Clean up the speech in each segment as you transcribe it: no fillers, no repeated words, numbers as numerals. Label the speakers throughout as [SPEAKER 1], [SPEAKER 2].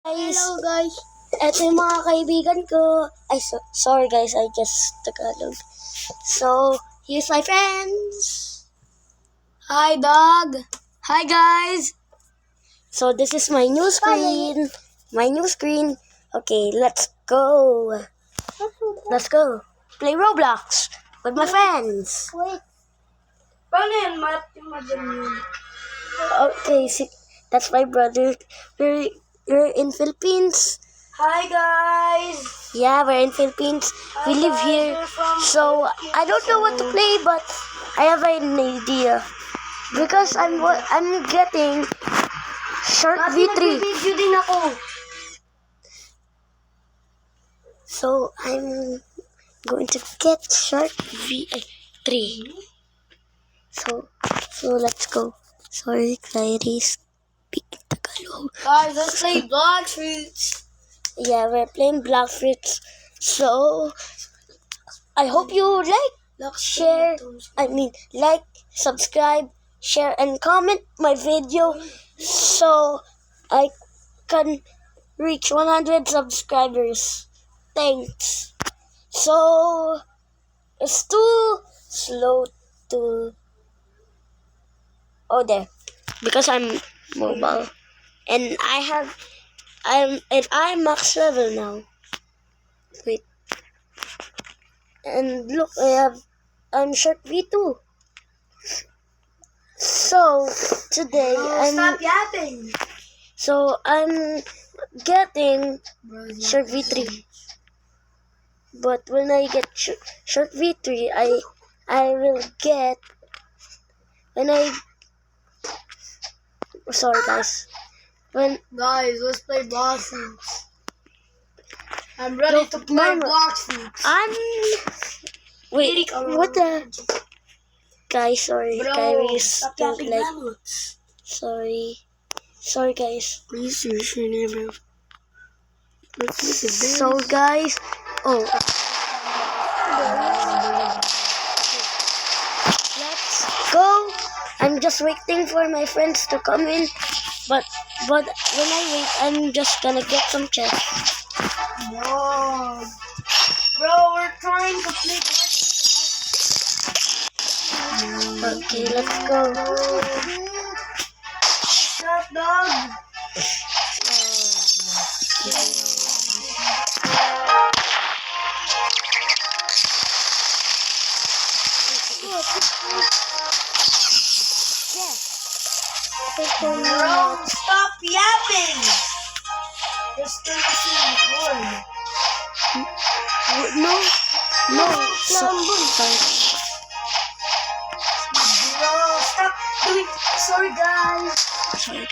[SPEAKER 1] Hello guys, eto yung mga kaibigan ko. Sorry guys, I just Tagalog. So, here's my friends. Hi dog. Hi guys. So, this is my new screen. My new screen. Okay, let's go. Let's go. Play Roblox with my friends.
[SPEAKER 2] Wait. Paano yan?
[SPEAKER 1] Okay, see, that's my brother. We're in Philippines.
[SPEAKER 2] Hi guys!
[SPEAKER 1] Yeah, we're in Philippines. We live here. So I don't know what to play, but I have an idea. Because I'm getting Shark V3.
[SPEAKER 2] Video din ako.
[SPEAKER 1] So I'm going to get Shark V3. So let's go. Sorry, Clary, speak Tagalog.
[SPEAKER 2] Guys, let's play Blox Fruits.
[SPEAKER 1] Yeah, we're playing Blox Fruits. So I hope you like, subscribe, share, and comment my video so I can reach 100 subscribers. Thanks. So it's too slow to. Oh, there, because I'm mobile, and I'm max level now. Wait. And look, I'm Shark V2. So today
[SPEAKER 2] Stop yapping.
[SPEAKER 1] I'm getting Shark V3. But when I get Shark V3, I will get sorry guys.
[SPEAKER 2] Guys, let's play Blox Fruits. I'm ready to play Blox Fruits.
[SPEAKER 1] Wait, what the? Guys, sorry. Guys,
[SPEAKER 2] stop
[SPEAKER 1] don't
[SPEAKER 2] yapping
[SPEAKER 1] like.
[SPEAKER 2] Mammals.
[SPEAKER 1] Sorry guys.
[SPEAKER 2] Please use your name.
[SPEAKER 1] So guys, let's go. I'm just waiting for my friends to come in, but when I wait, I'm just gonna get some chests.
[SPEAKER 2] No. Bro, we're trying to play
[SPEAKER 1] Okay, let's go.
[SPEAKER 2] Stop, dog. Bro, stop yapping. Just turn the scene
[SPEAKER 1] No.
[SPEAKER 2] Sorry. Bro, stop doing. Sorry, guys.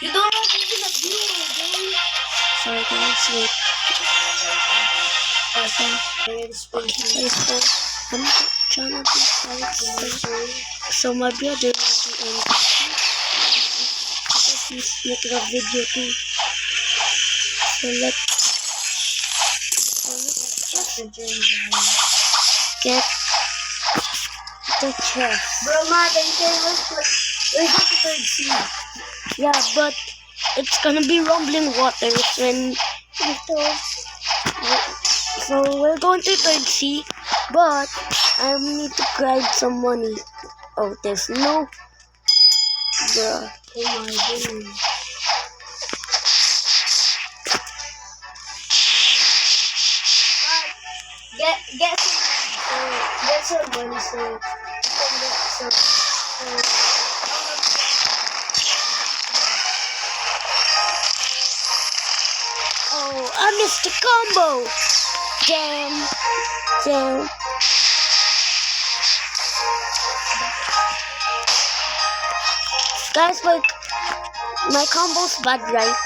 [SPEAKER 2] You don't have even a view, dude.
[SPEAKER 1] Sorry guys, wait. I'm trying to be so my brother because he's making a video too. So let's get the chest.
[SPEAKER 2] Bro, Martin, we're going to third sea.
[SPEAKER 1] Yeah, but it's gonna be rumbling waters when. So we're going to third sea, but I need to grind some money. Oh, there's no. Bruh.
[SPEAKER 2] Oh my goodness. Get some money so you can get some.
[SPEAKER 1] Oh, I missed the combo. Damn. Guys, my combo's bad, right?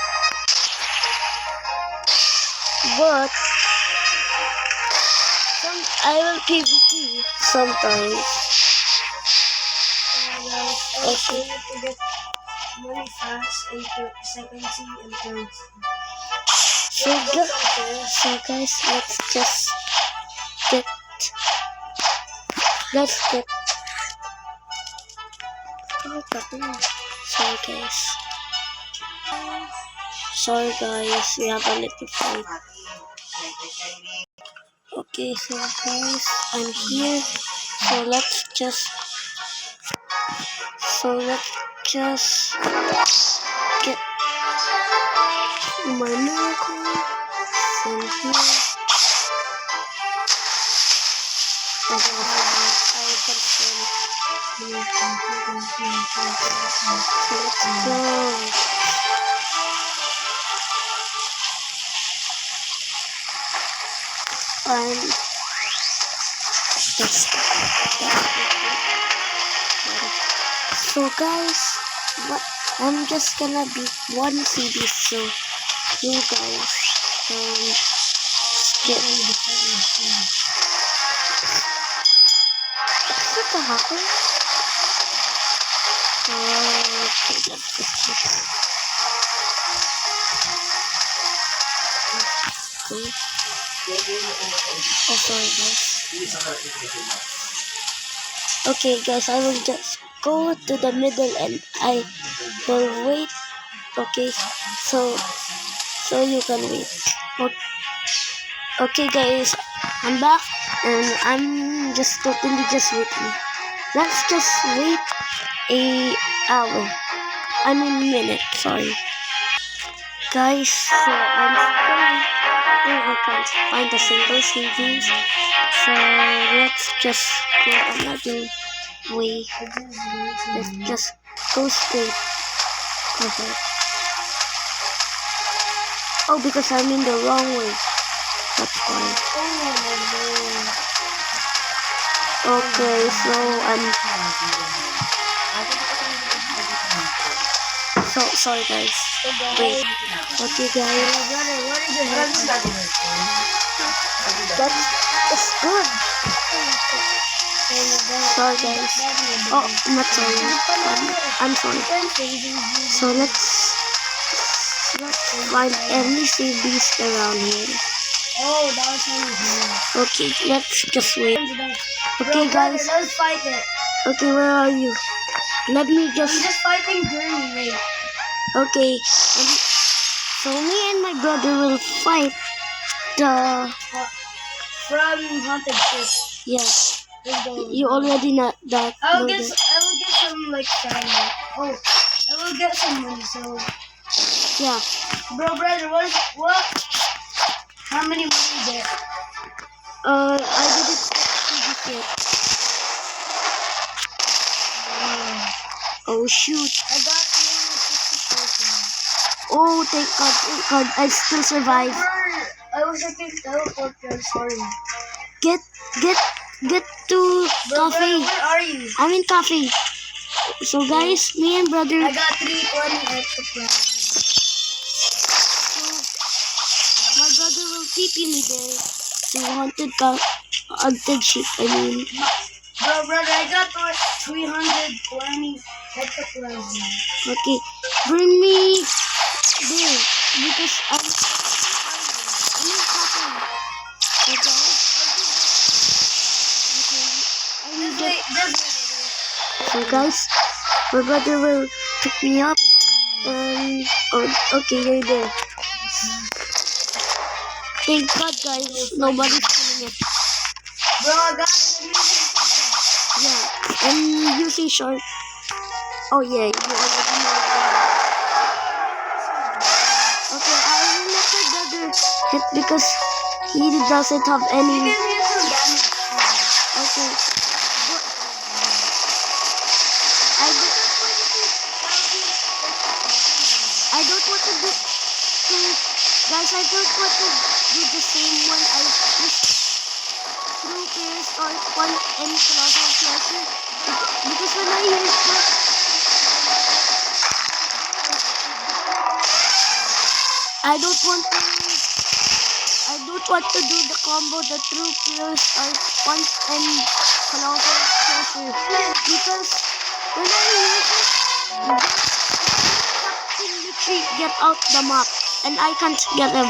[SPEAKER 1] But I will PvP sometimes.
[SPEAKER 2] Okay. To get money fast and second C and third C.
[SPEAKER 1] So guys, let's get. Oh, sorry guys. Sorry guys, we have a little fight. Okay, so guys, I'm here. So let's just get my miracle from here. Okay, I can swim. So let's go. And so guys, I'm just gonna beat one CD, so you guys get what the hacker? Okay, that's cool. Oh, sorry guys. Okay guys, I will just go to the middle and I will wait. Okay, so you can wait. Okay guys, I'm back and I'm just totally just waiting. Let's just wait a hour. I mean minute, sorry. Guys, so I'm still I can't find a single savings. So let's just go another way. Let's just go straight. Okay. Oh, because I'm in the wrong way. That's why. Okay, so sorry guys. Wait. Okay guys. That's good. Sorry guys. Oh, not sorry. I'm sorry. So let's find any CBs around here.
[SPEAKER 2] Oh, that was funny.
[SPEAKER 1] Okay, let's just wait. Okay guys.
[SPEAKER 2] Let's fight it.
[SPEAKER 1] Okay, where are you? Let me
[SPEAKER 2] I'm
[SPEAKER 1] just.
[SPEAKER 2] just fighting during raid.
[SPEAKER 1] Okay. So me and my brother will fight the.
[SPEAKER 2] From Haunted Ship.
[SPEAKER 1] Yeah.
[SPEAKER 2] Let's go.
[SPEAKER 1] You already know that.
[SPEAKER 2] I will get some like shiny. Oh, I will get some money. So,
[SPEAKER 1] Yeah.
[SPEAKER 2] brother, what? How many money you get?
[SPEAKER 1] I didn't see this yet. Oh shoot.
[SPEAKER 2] I got 364.
[SPEAKER 1] Oh, thank God. I still survive.
[SPEAKER 2] I was like in teleport there, sorry.
[SPEAKER 1] Get to
[SPEAKER 2] Brother,
[SPEAKER 1] cafe.
[SPEAKER 2] where are you?
[SPEAKER 1] I'm in cafe. So guys, me and brother.
[SPEAKER 2] I got 320 extra plans.
[SPEAKER 1] My brother will TP me there to haunted ship. I mean,
[SPEAKER 2] Brother, I got 320 extra plans.
[SPEAKER 1] okay, bring me there because I'm in cafe. Okay. So guys, my brother will pick me up and okay, you're there. Thank God guys, nobody's killing it.
[SPEAKER 2] Bro, I got
[SPEAKER 1] Yeah, and using short. Oh yeah, you already know that. Okay, I will let my brother hit because he doesn't have any. Okay. I don't want to do guys, I don't want to do the same one I wish through pairs or one and colossal treasure because when I use that I don't want to do the combo the true pairs or one and colossal treasure because when I use it literally get out the map and I can't get him.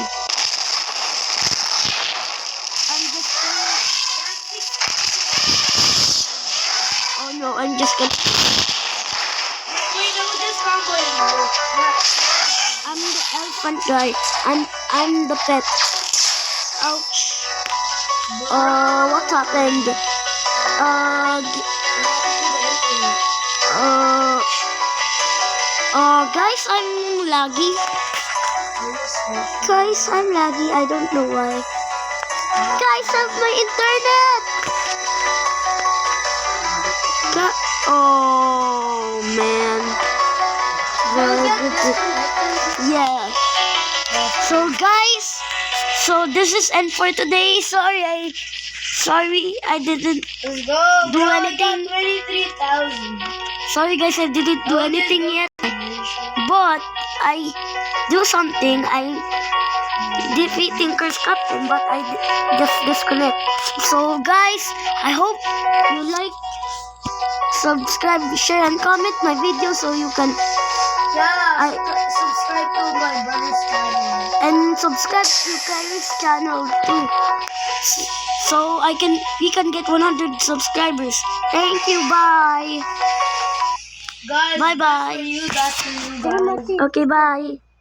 [SPEAKER 1] I'm just gonna... Oh no, I'm just gonna...
[SPEAKER 2] Wait, no, this combo.
[SPEAKER 1] I'm the elf elephant guy. I'm the pet. Ouch. What happened? Guys, I'm laggy. Guys, I'm laggy. I don't know why. Guys, have my internet. Oh man. Yeah. So guys, so this is end for today. Sorry I didn't
[SPEAKER 2] Let's go.
[SPEAKER 1] Do
[SPEAKER 2] bro.
[SPEAKER 1] anything.
[SPEAKER 2] I got 23,000.
[SPEAKER 1] sorry guys I didn't do anything yet. But I do something. I defeat Tinker's Captain, but I just disconnect. So guys, I hope you like, subscribe, share, and comment my video so you can
[SPEAKER 2] Yeah, subscribe to my brother's channel.
[SPEAKER 1] and subscribe to Kyrie's channel too. So we can get 100 subscribers. Thank you. Bye.
[SPEAKER 2] Guys,
[SPEAKER 1] Bye-bye.
[SPEAKER 2] That's for you. That's for you, guys.
[SPEAKER 1] Okay, bye.